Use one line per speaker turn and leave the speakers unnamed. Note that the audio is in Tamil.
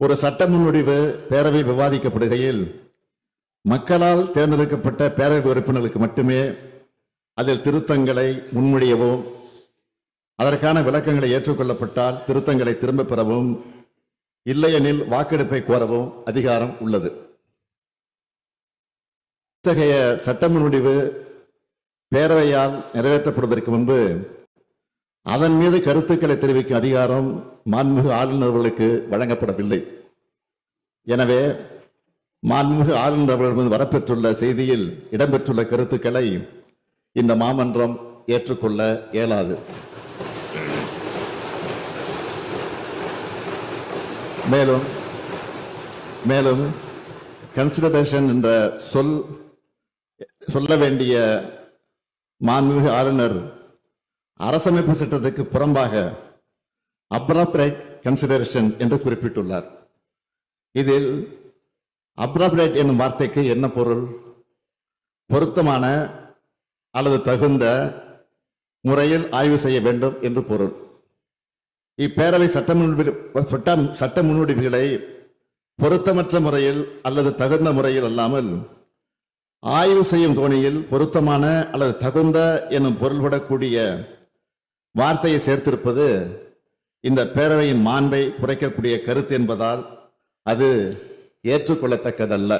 ஒரு சட்ட முன்வடிவு பேரவை விவாதிக்கப்படுகையில் மக்களால் தேர்ந்தெடுக்கப்பட்ட பேரவை உறுப்பினர்களுக்கு மட்டுமே அதில் திருத்தங்களை முன்மொழியவோ அதற்கான விளக்கங்களை ஏற்றுக்கொள்ளப்பட்டால் திருத்தங்களை திரும்ப பெறவும் இல்லையெனில் வாக்கெடுப்பை கோரவும் அதிகாரம் உள்ளது. இத்தகைய சட்ட முன்வடிவு பேரவையால் நிறைவேற்றப்படுவதற்கு முன்பு அதன் மீது கருத்துக்களை தெரிவிக்கும் அதிகாரம் மாண்புமிகு ஆளுநர்களுக்கு வழங்கப்படவில்லை. எனவே மாண்புமிகு ஆளுநர் அவர்களிடம் வரப்பெற்றுள்ள செய்தியில் இடம்பெற்றுள்ள கருத்துக்களை இந்த மாமன்றம் ஏற்றுக்கொள்ள இயலாது. மேலும் கன்சிடரேஷன் என்ற சொல்ல வேண்டிய மாண்புமிகு ஆளுநர் அரசமைப்பு சட்டத்துக்கு புறம்பாக அப்ராப்ரேட் கன்சிடரேஷன் என்று குறிப்பிட்டுள்ளார். இதில் அப்ராப்ரேட் என்னும் வார்த்தைக்கு என்ன பொருள்? பொருத்தமான அல்லது தகுந்த முறையில் ஆய்வு செய்ய வேண்டும் என்று பொருள். இப்பேரவை சட்ட முன்வடிவுகளை பொருத்தமற்ற முறையில் அல்லது தகுந்த முறையில் அல்லாமல் ஆய்வு செய்யும் தோணியில் பொருத்தமான அல்லது தகுந்த எனும் பொருள்படக்கூடிய வார்த்தையை சேர்த்திருப்பது இந்த பேரவையின் மாண்பை குறைக்கக்கூடிய கருத்து என்பதால் அது ஏற்றுக்கொள்ளத்தக்கதல்ல.